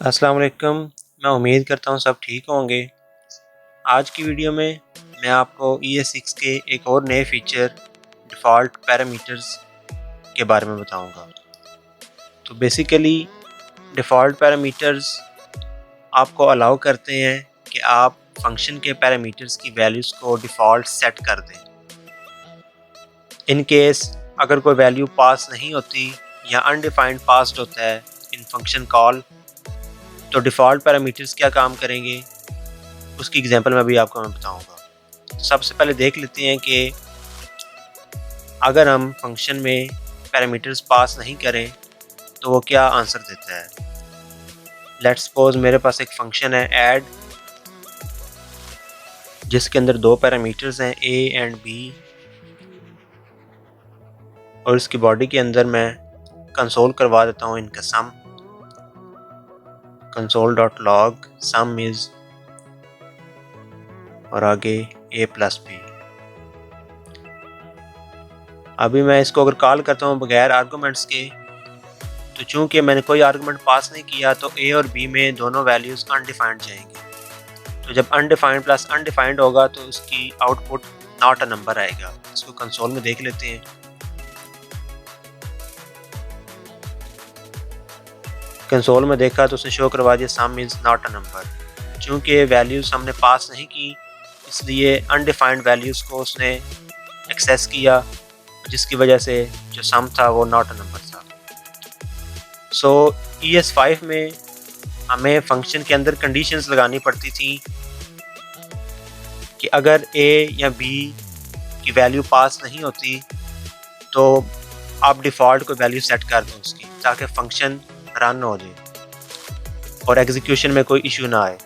अस्सलाम वालेकुम। मैं उम्मीद करता हूँ सब ठीक होंगे। आज की वीडियो में मैं आपको ES6 के एक और नए फीचर डिफ़ॉल्ट पैरामीटर्स के बारे में बताऊँगा। तो बेसिकली डिफ़ॉल्ट पैरामीटर्स आपको अलाउ करते हैं कि आप फंक्शन के पैरामीटर्स की वैल्यूज़ को डिफ़ॉल्ट सेट कर दें। इन केस अगर कोई वैल्यू पास नहीं होती या अनडिफाइंड पास्ड होता है इन फंक्शन कॉल, तो डिफ़ॉल्ट पैरामीटर्स क्या काम करेंगे उसकी एग्जांपल मैं बताऊंगा। सबसे पहले देख लेते हैं कि अगर हम फंक्शन में पैरामीटर्स पास नहीं करें तो वो क्या आंसर देता है। लेट्स सपोज मेरे पास एक फंक्शन है ऐड, जिसके अंदर दो पैरामीटर्स हैं a एंड b, और इसकी बॉडी के अंदर मैं कंसोल करवा देता हूँ इनका सम। console.log sum is और आगे a प्लस b। अभी मैं इसको अगर कॉल करता हूँ बगैर आर्गूमेंट्स के, तो चूंकि मैंने कोई आर्गूमेंट पास नहीं किया तो a और b में दोनों वैल्यूज़ अनडिफाइंड जाएंगी। तो जब अनडिफाइंड प्लस अनडिफाइंड होगा तो उसकी आउटपुट नॉट अ नंबर आएगा। इसको कंसोल में देख लेते हैं। कंसोल में देखा तो उसने शो करवा दिया सम इज़ नॉट अ नंबर। चूँकि वैल्यूज़ हमने पास नहीं की इसलिए अनडिफाइंड वैल्यूज़ को उसने एक्सेस किया, जिसकी वजह से जो सम था वो नॉट अ नंबर था। सो ES5 में हमें फंक्शन के अंदर कंडीशंस लगानी पड़ती थी कि अगर a या b की वैल्यू पास नहीं होती तो आप डिफ़ॉल्ट को वैल्यू सेट कर दें उसकी, ताकि फंक्शन रन हो जाए और एग्जीक्यूशन में कोई इशू ना आए।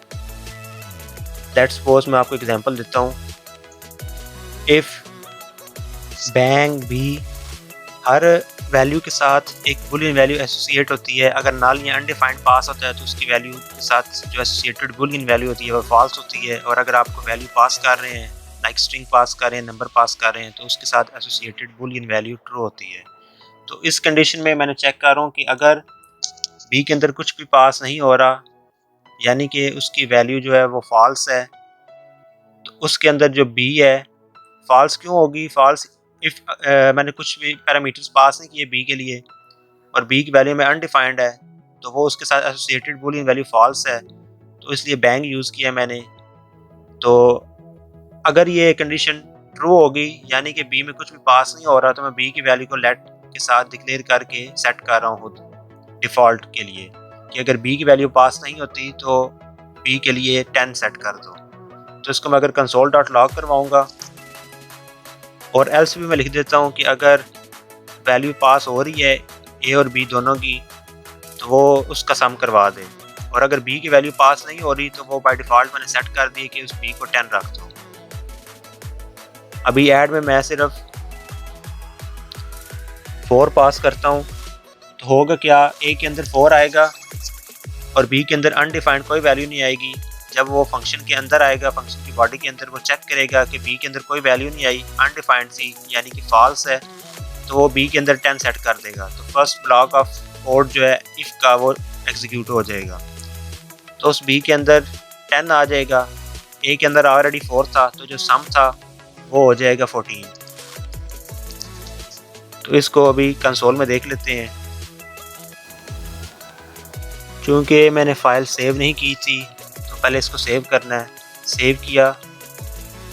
लेट्स सपोज मैं आपको एग्जांपल देता हूँ। If bang b her value के साथ एक बूलियन वैल्यू एसोसिएट होती है, अगर नल या अनडिफाइंड पास होता है तो उसकी वैल्यू के साथ जो एसोसिएटेड बूलियन वैल्यू होती है वो फॉल्स होती है, और अगर आपको वैल्यू पास कर रहे हैं लाइक स्ट्रिंग पास कर रहे हैं, नंबर पास कर रहे हैं, तो उसके साथ एसोसिएटेड बूलियन वैल्यू ट्रू होती है। तो इस कंडीशन में मैंने चेक कर रहा हूँ कि अगर b के अंदर कुछ भी पास नहीं हो रहा, यानी कि उसकी वैल्यू जो है वो फॉल्स है, तो उसके अंदर जो b है फॉल्स क्यों होगी। फॉल्स इफ़ मैंने कुछ भी पैरामीटर्स पास नहीं किए b के लिए और b की वैल्यू में अनडिफाइंड है, तो वो उसके साथ एसोसिएटेड बूलियन वैल्यू फॉल्स है, तो इसलिए बैंग यूज़ किया मैंने। तो अगर ये कंडीशन ट्रू होगी यानी कि b में कुछ भी पास नहीं हो रहा, तो मैं b की वैल्यू को लेट के साथ डिक्लेयर करके सेट कर रहा हूँ डिफ़ॉल्ट के लिए कि अगर b की वैल्यू पास नहीं होती तो b के लिए 10 सेट कर दो। तो इसको मैं अगर console.log करवाऊँगा और एल्स भी मैं लिख देता हूँ कि अगर वैल्यू पास हो रही है a और b दोनों की तो वो उसका सम करवा दे, और अगर b की वैल्यू पास नहीं हो रही तो वो बाय डिफ़ॉल्ट मैंने सेट कर दी कि उस b को 10 रख दो। अभी ऐड में मैं सिर्फ 4 पास करता हूँ तो होगा क्या, a के अंदर 4 आएगा और b के अंदर अनडिफाइंड कोई वैल्यू नहीं आएगी। जब वो फंक्शन के अंदर आएगा, फंक्शन की बॉडी के अंदर, वो चेक करेगा कि b के अंदर कोई वैल्यू नहीं आई, अनडिफाइंड सी यानी कि फॉल्स है, तो वो b के अंदर 10 सेट कर देगा। तो फर्स्ट ब्लॉक ऑफ कोड जो है इफ़ का वो एग्जीक्यूट हो जाएगा, तो उस b के अंदर 10 आ जाएगा। a के अंदर ऑलरेडी 4 था तो जो सम था वो हो जाएगा 14। तो इसको अभी कंसोल में देख लेते हैं। चूँकि मैंने फ़ाइल सेव नहीं की थी तो पहले इसको सेव करना है। सेव किया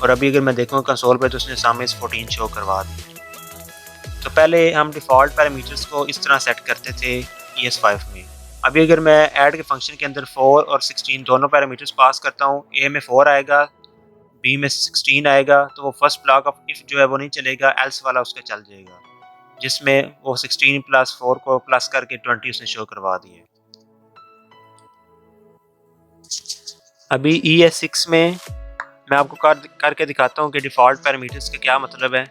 और अभी अगर मैं देखूँ कंसोल पे तो उसने सामने 14 शो करवा दिया। तो पहले हम डिफ़ॉल्ट पैरामीटर्स को इस तरह सेट करते थे ES5 में। अभी अगर मैं ऐड के फंक्शन के अंदर 4 और 16 दोनों पैरामीटर्स पास करता हूँ, a में 4 आएगा, b में 16 आएगा, तो वो फर्स्ट ब्लॉक ऑफ इफ़ जो है वो नहीं चलेगा, एल्स वाला उसका चल जाएगा, जिसमें वो 16 प्लस 4 को प्लस करके 20 उसने शो करवा दिए। अभी ES6 में मैं आपको करके दिखाता हूँ कि डिफ़ॉल्ट पैरामीटर्स का क्या मतलब है।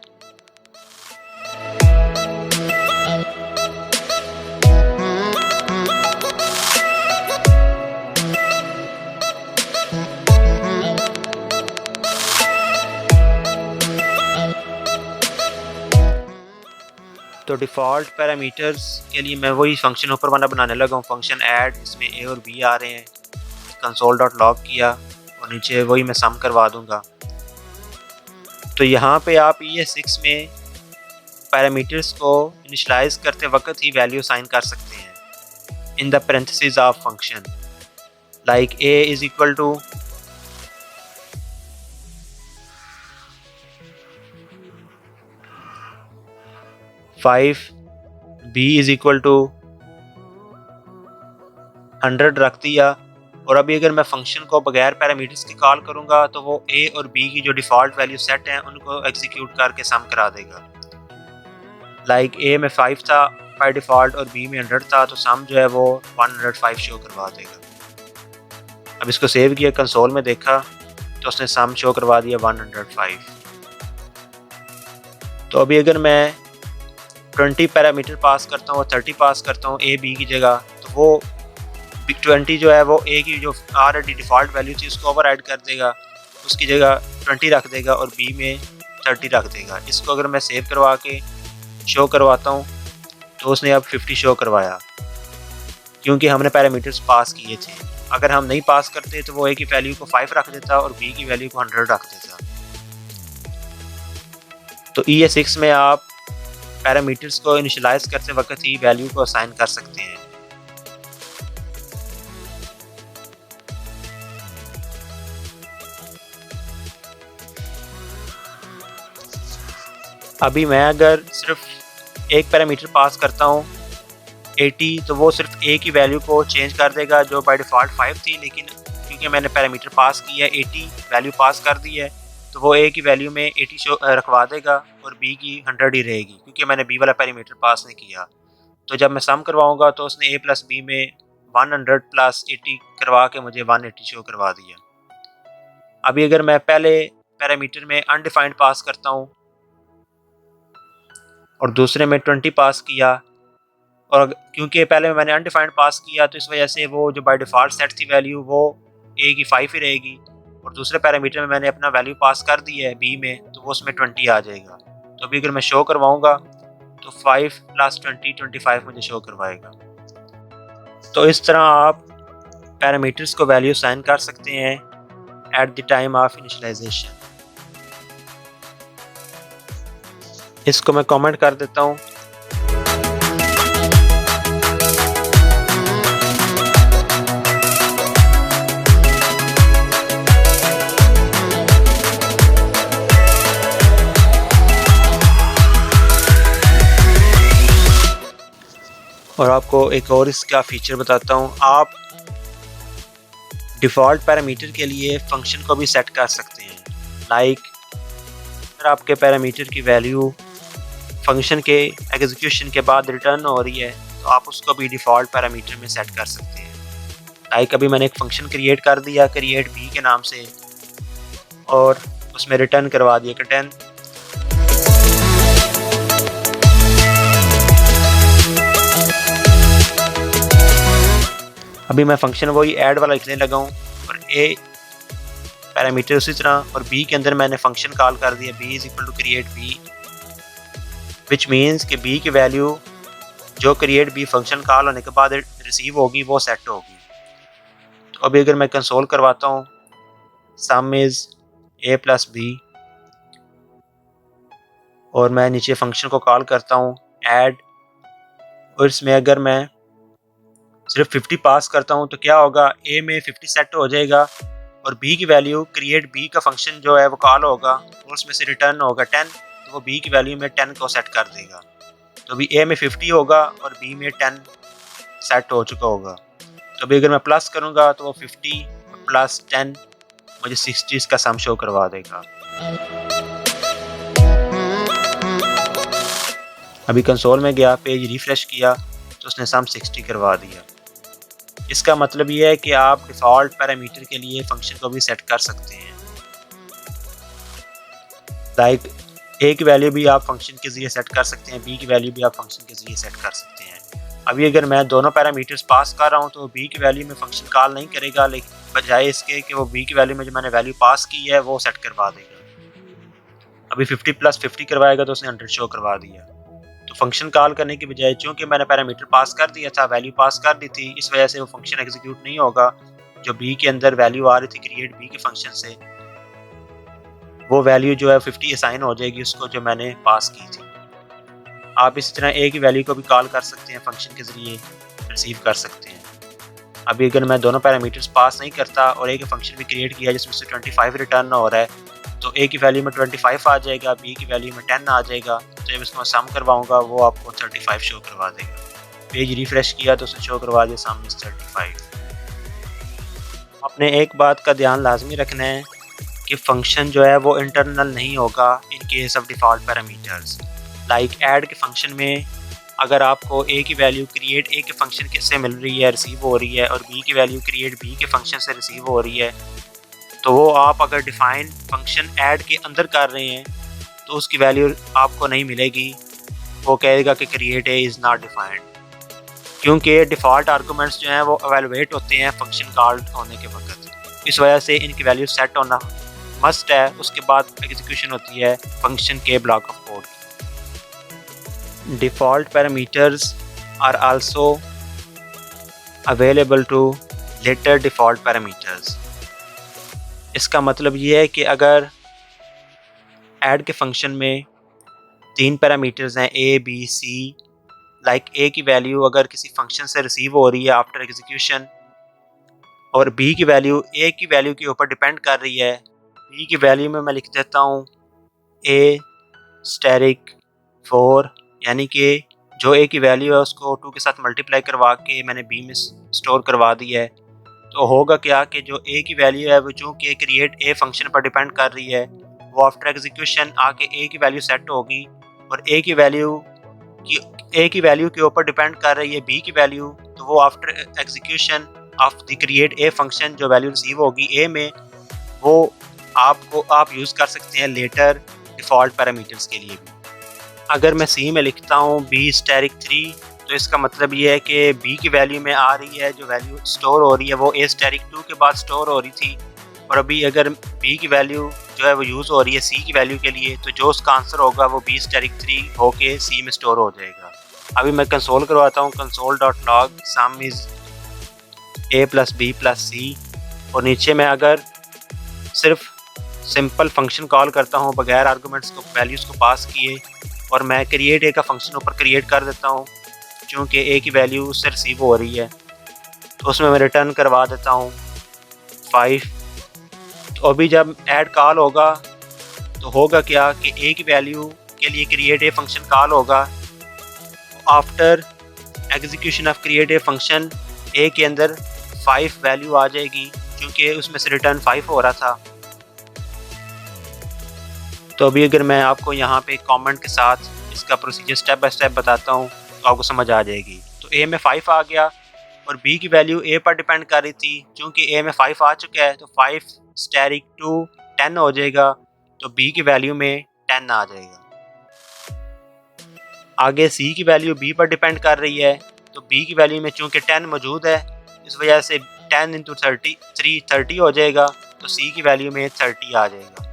तो तो डिफ़ॉल्ट पैरामीटर्स के लिए मैं वही फंक्शन ऊपर वाला बनाने लगा हूँ, फंक्शन ऐड, जिसमें ए और बी आ रहे हैं। console.log किया और नीचे वही मैं सम करवा दूंगा। तो यहाँ पे आप ES6 में पैरामीटर्स को इनिशियलाइज करते वक्त ही वैल्यू साइन कर सकते हैं in the parenthesis of function, like a is equal to five, b is equal to 100 रख दिया। और अभी अगर मैं फंक्शन को बगैर पैरामीटर्स के कॉल करूंगा तो वो a और b की जो डिफ़ॉल्ट वैल्यू सेट हैं उनको एग्जीक्यूट करके सम करा देगा। लाइक a में 5 था बाय डिफ़ॉल्ट और b में 100 था, तो सम जो है वो 105 शो करवा देगा। अब इसको सेव किया, कंसोल में देखा तो उसने सम शो करवा दिया 105। तो अभी अगर मैं 20 पैरामीटर पास करता हूँ और 30 पास करता हूँ a b की जगह, तो वो 20 जो है वो a की जो ऑलरेडी डिफ़ॉल्ट वैल्यू थी उसको ओवर ऐड कर देगा, उसकी जगह 20 रख देगा और b में 30 रख देगा। इसको अगर मैं सेव करवा के शो करवाता हूँ तो उसने अब 50 शो करवाया, क्योंकि हमने पैरामीटर्स पास किए थे। अगर हम नहीं पास करते तो वो a की वैल्यू को 5 रख देता और b की वैल्यू को 100 रख देता। तो ES6 में आप पैरामीटर्स को इनिशियलाइज करते वक्त ही वैल्यू को असाइन कर सकते हैं। अभी मैं अगर सिर्फ एक पैरामीटर पास करता हूँ 80, तो वो सिर्फ a की वैल्यू को चेंज कर देगा जो बाय डिफ़ॉल्ट 5 थी, लेकिन क्योंकि मैंने पैरामीटर पास किया है 80 वैल्यू पास कर दी है, तो वो a की वैल्यू में 80 शो रखवा देगा और b की 100 ही रहेगी, क्योंकि मैंने b वाला पैरामीटर पास नहीं किया। तो जब मैं सम करवाऊँगा तो उसने a प्लस b में 100 प्लस 80 करवा के मुझे 180 शो करवा दिया। अभी अगर मैं पहले पैरामीटर में अनडिफाइंड पास करता हूँ और दूसरे में 20 पास किया, और क्योंकि पहले मैंने अनडिफाइंड पास किया तो इस वजह से वो जो बाय डिफ़ॉल्ट सेट थी वैल्यू वो a की 5 ही रहेगी, और दूसरे पैरामीटर में मैंने अपना वैल्यू पास कर दी है b में, तो वो उसमें 20 आ जाएगा। तो अभी अगर मैं शो करवाऊँगा तो 5 प्लस 20 25 मुझे शो करवाएगा। तो इस तरह आप पैरामीटर्स को वैल्यू साइन कर सकते हैं at the time of initialisation. इसको मैं कमेंट कर देता हूँ। और आपको एक और इसका फीचर बताता हूँ। आप डिफ़ॉल्ट पैरामीटर के लिए फंक्शन को भी सेट कर सकते हैं। लाइक अगर आपके पैरामीटर की वैल्यू फंक्शन के एग्जीक्यूशन के बाद रिटर्न हो रही है तो आप उसको भी डिफ़ॉल्ट पैरामीटर में सेट कर सकते हैं। लाइक अभी मैंने एक फंक्शन क्रिएट कर दिया क्रिएट b के नाम से, और उसमें रिटर्न करवा दिया कि 10। अभी मैं फंक्शन वही ऐड वाला लिखने लगा हूँ और a पैरामीटर उसी तरह, और b के अंदर मैंने फंक्शन कॉल कर दिया b is equal to create b, which means कि b की वैल्यू जो क्रिएट b फंक्शन कॉल होने के बाद रिसीव होगी वो सेट होगी। तो अभी अगर मैं कंसोल करवाता हूँ सम इज a प्लस b, और मैं नीचे फंक्शन को कॉल करता हूँ ऐड, और इसमें अगर मैं सिर्फ 50 पास करता हूँ तो क्या होगा, a में 50 सेट हो जाएगा और b की वैल्यू क्रिएट b का फंक्शन जो है वो कॉल होगा और उसमें से रिटर्न होगा 10, तो वो b की वैल्यू में 10 को सेट कर देगा। तो अभी a में 50 होगा और b में 10 सेट हो चुका होगा। तो अभी अगर मैं प्लस करूँगा तो वो 50 प्लस 10 मुझे 60 का सम शो करवा देगा। अभी कंसोल में गया, पेज रिफ्रेश किया तो उसने सम 60 करवा दिया। इसका मतलब ये है कि आप डिफ़ॉल्ट पैरामीटर के लिए फंक्शन को भी सेट कर सकते हैं। लाइक a की वैल्यू भी आप फंक्शन के ज़रिए सेट कर सकते हैं, b की वैल्यू भी आप फंक्शन के ज़रिए सेट कर सकते हैं। अभी अगर मैं दोनों पैरामीटर्स पास कर रहा हूँ तो b की वैल्यू में फंक्शन कॉल नहीं करेगा, लेकिन बजाय इसके कि वो b की वैल्यू में जो मैंने वैल्यू पास की है वो सेट करवा देगा। अभी 50 प्लस 50 करवाएगा तो उसने 100 शो करवा दिया। तो फंक्शन कॉल करने की बजाय चूँकि मैंने पैरामीटर पास कर दिया था, वैल्यू पास कर दी थी, इस वजह से वो फंक्शन एग्जीक्यूट नहीं होगा। जो बी के अंदर वैल्यू आ रही थी क्रिएट बी के फंक्शन से, वो वैल्यू जो है 50 असाइन हो जाएगी उसको जो मैंने पास की थी। आप इसी तरह ए की वैल्यू को भी कॉल कर सकते हैं, फंक्शन के ज़रिए रिसीव कर सकते हैं। अभी अगर मैं दोनों पैरामीटर्स पास नहीं करता और ए का फंक्शन भी क्रिएट किया जिसमें से 25 रिटर्न हो रहा है, तो ए की वैल्यू में 25 आ जाएगा, बी की वैल्यू में 10 आ जाएगा। तो जब इसको मैं सम करवाऊँगा वो आपको 35 शो करवा देगा। पेज रिफ़्रेश किया तो उसे शो करवा दिया सामने 35। अपने एक बात का ध्यान लाजमी रखना है कि फंक्शन जो है वो इंटरनल नहीं होगा in case of default parameters. Like add के फंक्शन में अगर आपको ए की वैल्यू क्रिएट ए के फंक्शन से मिल रही है, रिसीव हो रही है, और बी की वैल्यू क्रिएट बी के फंक्शन से रिसीव हो रही है, तो वो आप अगर डिफ़ाइन फंक्शन ऐड के अंदर कर रहे हैं तो उसकी वैल्यू आपको नहीं मिलेगी। वो कहेगा कि create A is not defined, क्योंकि डिफ़ॉल्ट आर्गूमेंट्स जो हैं वो एवेलुएट होते हैं फंक्शन कॉल होने के वक्त। इस वजह से इनकी वैल्यू सेट होना मस्ट है। उसके बाद एग्जीक्यूशन होती है फंक्शन के block of code. Default parameters are also available to later default parameters. इसका मतलब ये है कि अगर ऐड के फंक्शन में 3 पैरामीटर्स हैं A B C, like a की वैल्यू अगर किसी फंक्शन से रिसीव हो रही है आफ्टर एग्जीक्यूशन, और बी की वैल्यू ए की वैल्यू के ऊपर डिपेंड कर रही है। बी की वैल्यू में मैं लिख देता हूँ ए स्टेरिक 4, यानी कि जो ए की वैल्यू है उसको 2 के साथ मल्टीप्लाई करवा के मैंने बी में स्टोर करवा दी है। तो होगा क्या कि जो ए की वैल्यू है वो चूँकि क्रिएट ए फंक्शन पर डिपेंड कर रही है, वो आफ्टर एग्जीक्यूशन आके ए की वैल्यू सेट होगी, और ए की वैल्यू के ऊपर डिपेंड कर रही है बी की वैल्यू। तो वो after execution of the create a function जो वैल्यू रिसीव होगी ए में, वो आप यूज़ कर सकते हैं लेटर डिफ़ॉल्ट पैरामीटर्स के लिए भी। अगर मैं सी में लिखता हूँ बी स्टेरिक 3, तो इसका मतलब ये है कि बी की वैल्यू में आ रही है, जो वैल्यू स्टोर हो रही है वो ए स्टेरिक 2 के बाद स्टोर हो रही थी, और अभी अगर बी की वैल्यू जो है वो यूज़ हो रही है सी की वैल्यू के लिए, तो जो उसका आंसर होगा वो बी स्टेरिक 3 होके सी में स्टोर हो जाएगा। अभी मैं कंसोल करवाता हूँ, console.log sum is A plus B plus C, और नीचे मैं अगर सिर्फ सिंपल फंक्शन कॉल करता हूँ बगैर आर्गूमेंट्स को वैल्यूज़ को पास किए, और मैं क्रिएट ए का फंक्शन ऊपर क्रिएट कर देता हूँ, चूँकि ए की वैल्यू उससे रिसीव हो रही है, तो उसमें मैं रिटर्न करवा देता हूँ 5। तो अभी जब ऐड कॉल होगा तो होगा क्या कि ए की वैल्यू के लिए क्रिएट ए फंक्शन कॉल होगा। After execution of create a function A के अंदर 5 वैल्यू आ जाएगी, क्योंकि उसमें से रिटर्न 5 हो रहा था। तो अभी अगर मैं आपको यहाँ पे कमेंट के साथ इसका प्रोसीजर स्टेप बाय स्टेप बताता हूँ तो आपको समझ आ जाएगी। तो ए में 5 आ गया, और बी की वैल्यू ए पर डिपेंड कर रही थी, क्योंकि ए में 5 आ चुका है तो 5 स्टेरिक 2 10 हो जाएगा, तो बी की वैल्यू में 10 आ जाएगा। आगे सी की वैल्यू बी पर डिपेंड कर रही है, तो बी की वैल्यू में चूँकि 10 मौजूद है, इस वजह से 10 इंटू 30 हो जाएगा, तो सी की वैल्यू में 30 आ जाएगा।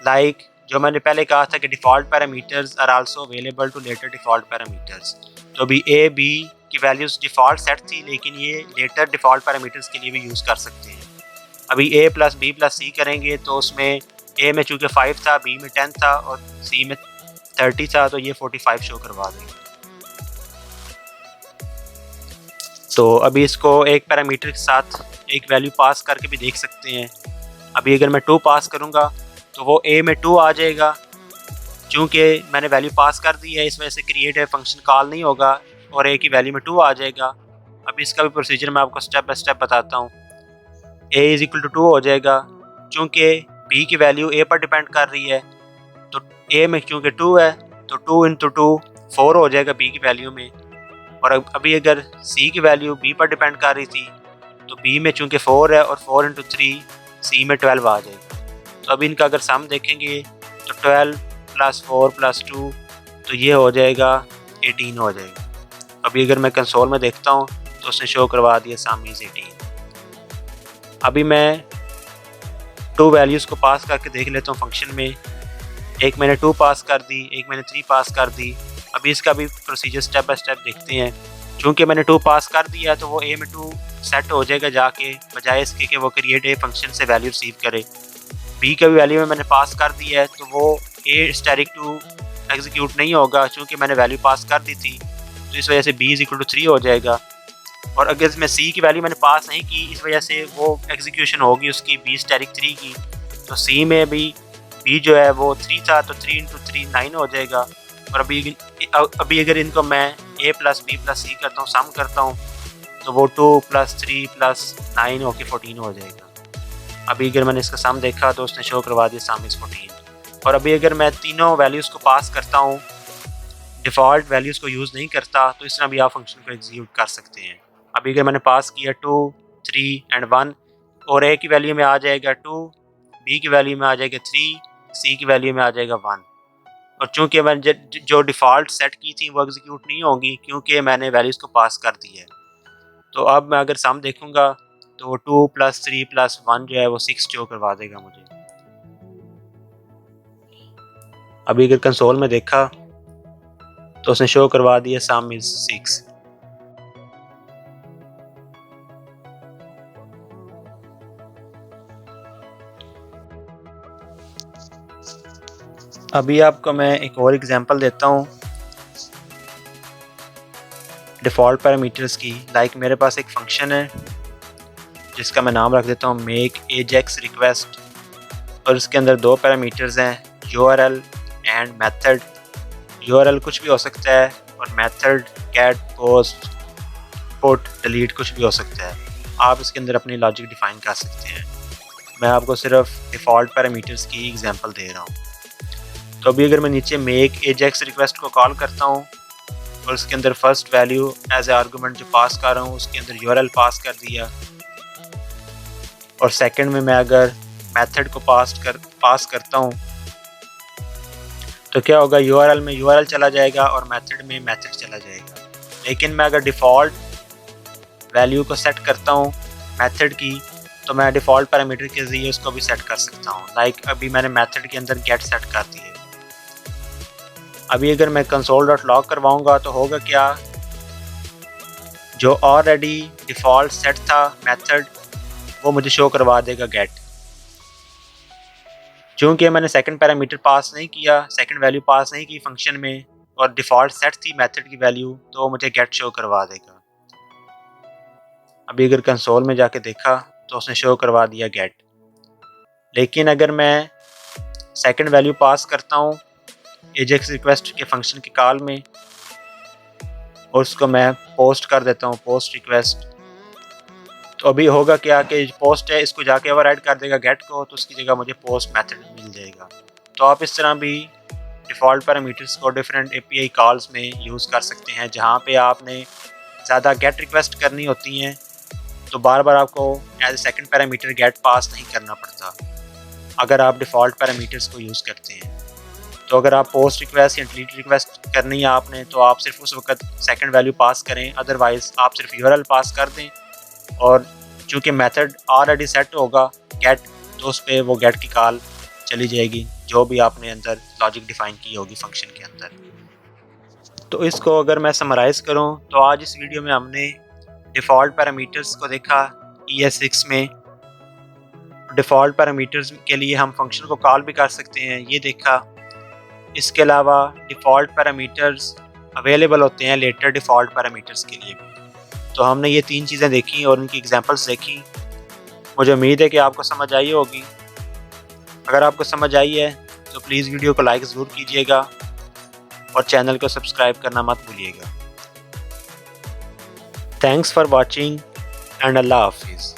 लाइक जो मैंने पहले कहा था कि default parameters are also available to later default parameters. तो अभी ए बी की वैल्यूज़ डिफ़ॉल्ट सेट थी, लेकिन ये लेटर डिफ़ॉल्ट पैरामीटर्स के लिए भी यूज़ कर सकते हैं। अभी ए प्लस बी प्लस सी करेंगे तो उसमें ए में चूँकि 5 था, बी में 10 था, और सी में 30 था, तो ये 45 शो करवा देंगे। तो अभी इसको एक पैरामीटर के साथ एक वैल्यू पास करके भी देख सकते हैं। अभी अगर मैं 2 पास करूँगा तो वो ए में 2 आ जाएगा, चूँकि मैंने वैल्यू पास कर दी है, इस वजह से क्रिएट ए फंक्शन कॉल नहीं होगा और ए की वैल्यू में 2 आ जाएगा। अभी इसका भी प्रोसीजर मैं आपको स्टेप बाय स्टेप बताता हूँ। ए इज़ इक्वल टू 2 हो जाएगा, चूँकि बी की वैल्यू ए पर डिपेंड कर रही है, तो ए में चूँकि 2 है तो 2 इंटू 2 4 हो जाएगा बी की वैल्यू में। और अभी अगर सी की वैल्यू बी पर डिपेंड कर रही थी, तो बी में चूँकि 4 है और 4 इंटू 3 सी में 12 आ जाएगा। तो अभी इनका अगर सम देखेंगे तो 12 + 4 + 2, तो ये हो जाएगा 18 हो जाएगा। अभी अगर मैं कंसोल में देखता हूँ तो उसने शो करवा दिया सम इज़ 18। अभी मैं 2 वैल्यूज़ को पास करके देख लेता हूँ फंक्शन में। एक मैंने 2 पास कर दी, एक मैंने 3 पास कर दी। अभी इसका भी प्रोसीजर स्टेप बाय स्टेप देखते हैं। चूँकि मैंने 2 पास कर दिया तो वो ए में 2 सेट हो जाएगा जाके, बजाय इसके कि वो क्रिएट ए फंक्शन से वैल्यू रिसीव करे। बी का भी वैल्यू में मैंने पास कर दिया है तो वो ए स्टैटिक 2 एग्जीक्यूट नहीं होगा, चूँकि मैंने वैल्यू पास कर दी थी, तो इस वजह से बी इज इक्वल टू 3 हो जाएगा। और अगर मैं सी की वैल्यू मैंने पास नहीं की, इस वजह से वो एग्जीक्यूशन होगी उसकी बी स्टैटिक 3 की। तो सी में भी बी जो है वो 3 था, तो 3 × 3 9 हो जाएगा। और अभी अगर इनको मैं a + b + c करता हूँ, सम करता हूँ, तो वो 2 + 3 + 9 होके 14 हो जाएगा। अभी अगर मैंने इसका सम देखा तो उसने शो करवा दिया सम इज़ 14। और अभी अगर मैं तीनों वैल्यूज़ को पास करता हूँ, डिफ़ॉल्ट वैल्यूज़ को यूज़ नहीं करता, तो इस तरह भी आप फंक्शन को एग्जीक्यूट कर सकते हैं। अभी अगर मैंने पास किया 2, 3 एंड 1, और a की वैल्यू में आ जाएगा 2, b की वैल्यू में आ जाएगा 3, c की वैल्यू में आ जाएगा 1। और चूँकि मैंने जो डिफ़ॉल्ट सेट की थी वो एग्जीक्यूट नहीं होंगी, क्योंकि मैंने वैल्यूज़ को पास कर दी है। तो अब मैं अगर सम देखूँगा तो वो 2 + 3 + 1 जो है वो 6 शो करवा देगा मुझे। अभी अगर कंसोल में देखा तो उसने शो करवा दिया सम इज़ 6। अभी आपको मैं एक और एग्जांपल देता हूँ डिफ़ॉल्ट पैरामीटर्स की। लाइक मेरे पास एक फंक्शन है जिसका मैं नाम रख देता हूँ मेक एजेक्स रिक्वेस्ट, और इसके अंदर 2 पैरामीटर्स हैं, URL एंड मेथड। URL कुछ भी हो सकता है और method gate, post, put, delete कुछ भी हो सकता है। आप इसके अंदर अपनी लॉजिक डिफाइन कर सकते हैं। मैं आपको सिर्फ डिफ़ॉल्ट पैरामीटर्स की एग्जांपल दे रहा हूँ। तो अभी अगर मैं नीचे मेक एजेक्स रिक्वेस्ट को कॉल करता हूँ और उसके अंदर first value as a argument जो पास कर रहा हूँ उसके अंदर URL पास कर दिया, और सेकंड में मैं अगर मेथड को पास करता हूँ तो क्या होगा, URL में URL चला जाएगा और मेथड में मेथड चला जाएगा। लेकिन मैं अगर डिफ़ॉल्ट वैल्यू को सेट करता हूँ मेथड की, तो मैं डिफ़ॉल्ट पैरामीटर के ज़रिए उसको भी सेट कर सकता हूँ। लाइक अभी मैंने मेथड के अंदर गेट सेट कर दिए। अभी अगर मैं console.log करवाऊँगा तो होगा क्या, जो ऑलरेडी डिफ़ॉल्ट सेट था मेथड वो मुझे शो करवा देगा गेट। चूँकि मैंने सेकंड पैरामीटर पास नहीं किया, सेकंड वैल्यू पास नहीं की फंक्शन में, और डिफ़ॉल्ट सेट थी मेथड की वैल्यू, तो मुझे गेट शो करवा देगा। अभी अगर कंसोल में जाके देखा तो उसने शो करवा दिया गेट। लेकिन अगर मैं सेकंड वैल्यू पास करता हूँ एजेक्स रिक्वेस्ट के फंक्शन के कॉल में, और उसको मैं पोस्ट कर देता हूँ पोस्ट रिक्वेस्ट, तो अभी होगा क्या कि पोस्ट है इसको जाके ओवरराइड कर देगा गेट को, तो उसकी जगह मुझे पोस्ट मेथड मिल जाएगा। तो आप इस तरह भी डिफ़ॉल्ट पैरामीटर्स को डिफरेंट API कॉल्स में यूज़ कर सकते हैं, जहाँ पे आपने ज़्यादा गेट रिक्वेस्ट करनी होती हैं तो बार बार आपको as a second parameter get pass नहीं करना पड़ता अगर आप डिफ़ॉल्ट पैरामीटर्स को यूज़ करते हैं। तो अगर आप पोस्ट रिक्वेस्ट या डिलीट रिक्वेस्ट करनी है आपने, तो आप सिर्फ उस वक्त सेकंड वैल्यू पास करें, अदरवाइज़ आप सिर्फ URL पास कर दें, और चूँकि मेथड ऑलरेडी सेट होगा गेट, तो उस पर वो गेट की कॉल चली जाएगी जो भी आपने अंदर लॉजिक डिफ़ाइन की होगी फंक्शन के अंदर। तो इसको अगर मैं समराइज़ करूँ तो आज इस वीडियो में हमने डिफ़ॉल्ट पैरामीटर्स को देखा ES6 में। डिफ़ॉल्ट पैरामीटर्स के लिए हम फंक्शन को कॉल भी कर सकते हैं, ये देखा। इसके अलावा डिफ़ॉल्ट पैरामीटर्स अवेलेबल होते हैं लेटर डिफ़ॉल्ट पैरामीटर्स के लिए भी। तो हमने ये 3 चीज़ें देखी और उनकी एग्जांपल्स देखी। मुझे उम्मीद है कि आपको समझ आई होगी। अगर आपको समझ आई है तो प्लीज़ वीडियो को लाइक ज़रूर कीजिएगा और चैनल को सब्सक्राइब करना मत भूलिएगा। थैंक्स फॉर वॉचिंग एंड अल्लाह हाफिज़।